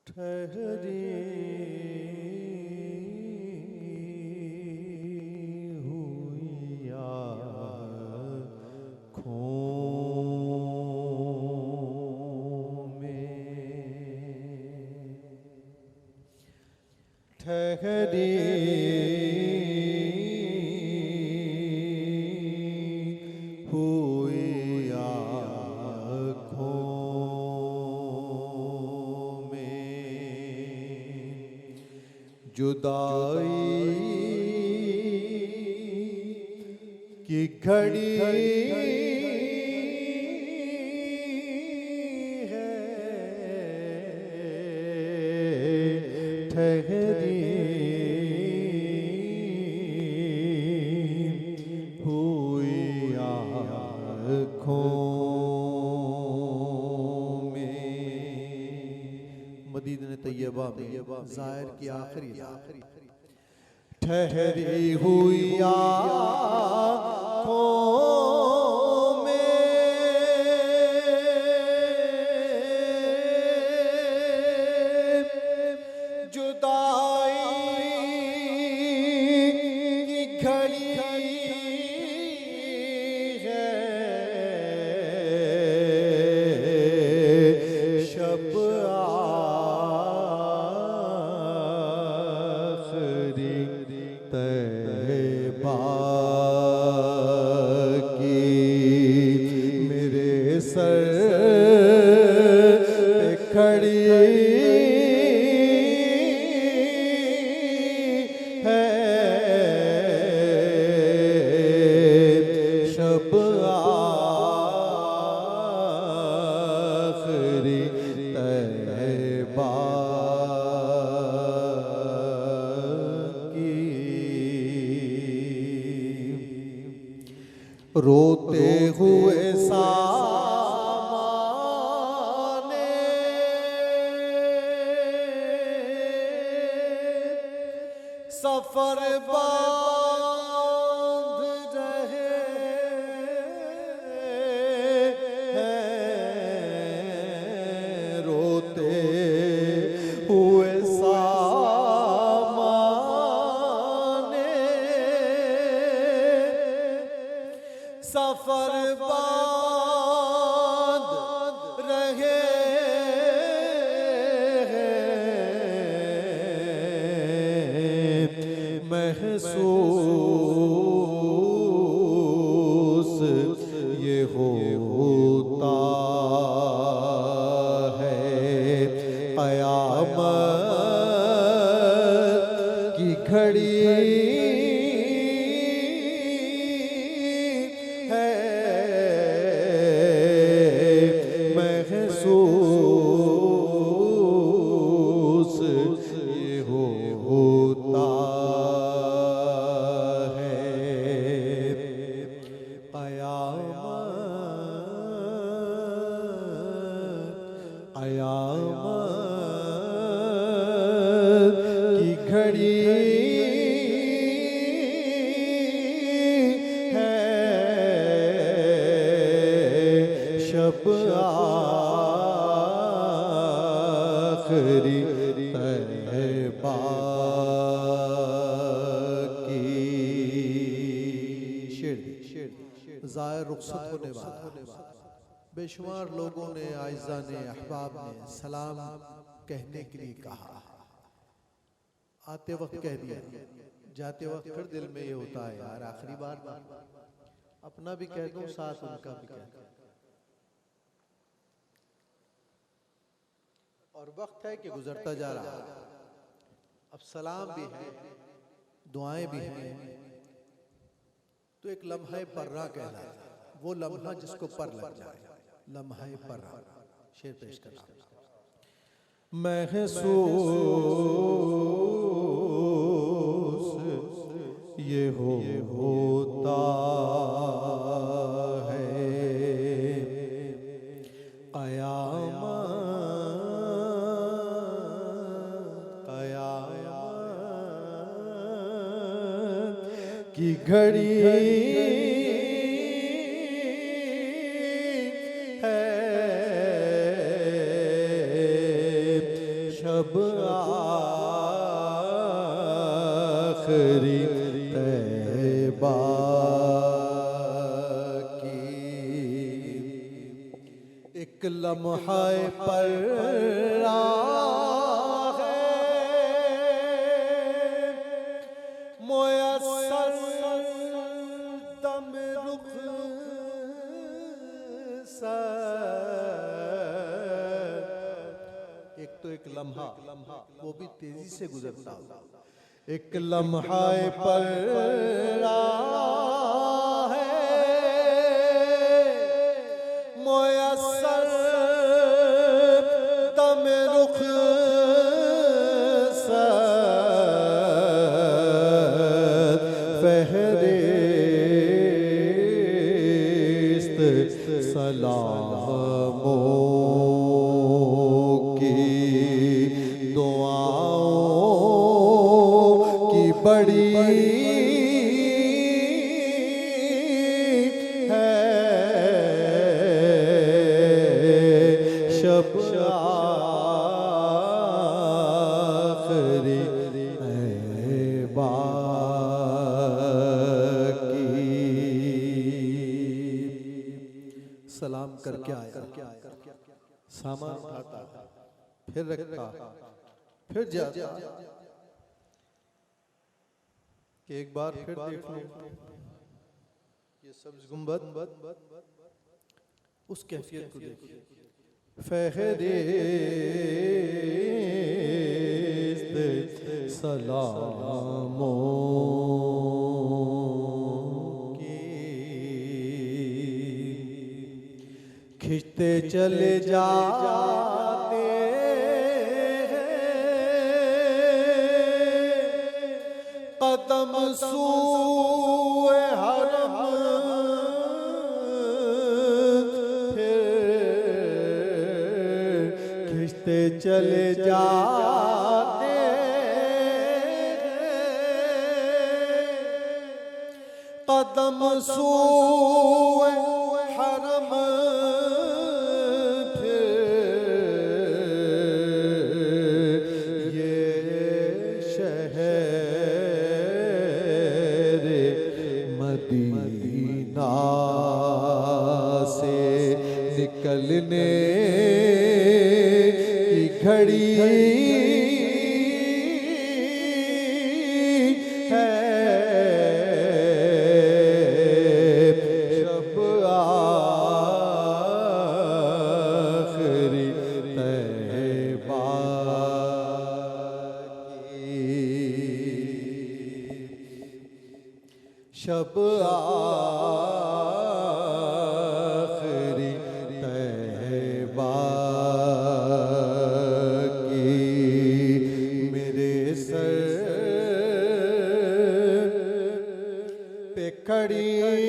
ठहरी हुई आँखों में ठहरी हुई आँखों में जुदाई की घड़ी है ठहरी हुई आँखों में मदीना तैयबा में ज़ाहिर की आखिरी ठहरी हुई आँखों में जुदाई की घड़ी है शब तैबा की मेरे सर पे खड़ी है शब आखिरी तैबा रोते हुए सामाने सफर बांध रहे हैं रोते हुए सफर बांध रहे हैं महसूस ये होता है क़यामत की घड़ी महसूस ये होता है क़यामत की घड़ी है शब आखिरी तैबा की शेर ज़ाहिर रुखसत होने वाला बेशुमार लोगों ने आइज़ा ने अहबाब ने सलाम कहने के लिए कहा आते वक्त कह दिया जाते वक्त फिर दिल में ये होता है यार आखिरी बार अपना भी कह दूं साथ उनका भी कह दूं और वक्त है कि गुजरता जा रहा है अब सलाम भी है दुआएं भी हैं तो एक लम्हा पर्रा कहलाता है वो लम्हा जिसको पर लग जाए लम्हा पर्रा शेर पेश करना महसूस ये होता है क़यामत की घड़ी है शब लम्हाए पर मुयस्सर दम रुख एक तो एक लम्हा वो भी तेजी से गुजरता, एक लम्हाए पर है मुयस्सर दम रुख फहरिस्त सलामों की दुआओं की बड़ी है शब आखिरी ऐबा सलाम करके आया, सामान उठाता फिर रखता फिर जाता कि एक बार फिर देख लो ये सब्ज गुंबद उस कैफियत को देखिए। फहरिस्त सलामों खिंचते चले जाते हैं कदम सूए हरम, फिर खिंचते चले जाते हैं कदम सूए हरम, मदीना से निकलने की घड़ी है शब आखिरी तैबा शब आखिरी तैबा की मेरे सर पे खड़ी है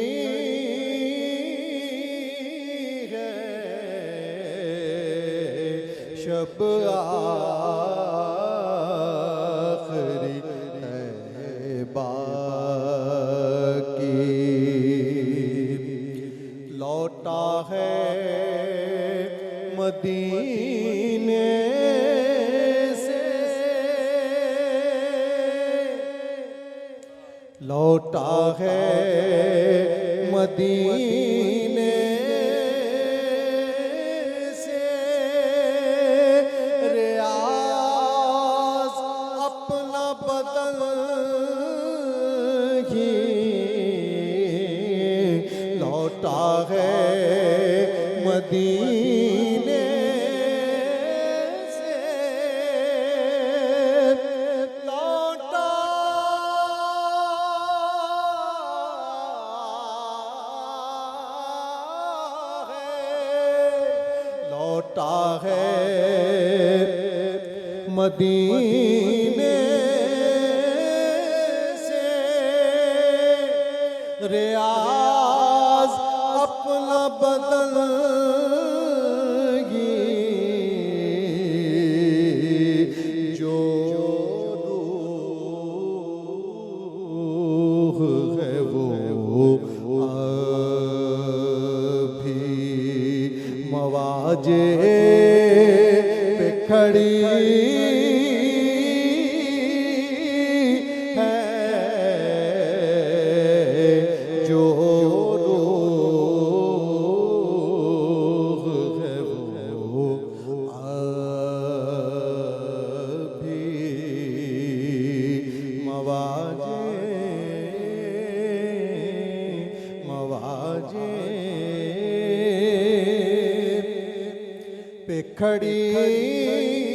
शब आखिरी तैबा लौटा है मदीने से, लौटा है मदीने से रियाज अपना बदल ही लौटा है मदीने से, लौटा है मदीने से रियाज अपना बदल जो रूह है वो अभी मवाजे पे खड़ी है जो रूह है वो दरवाजे पे खड़ी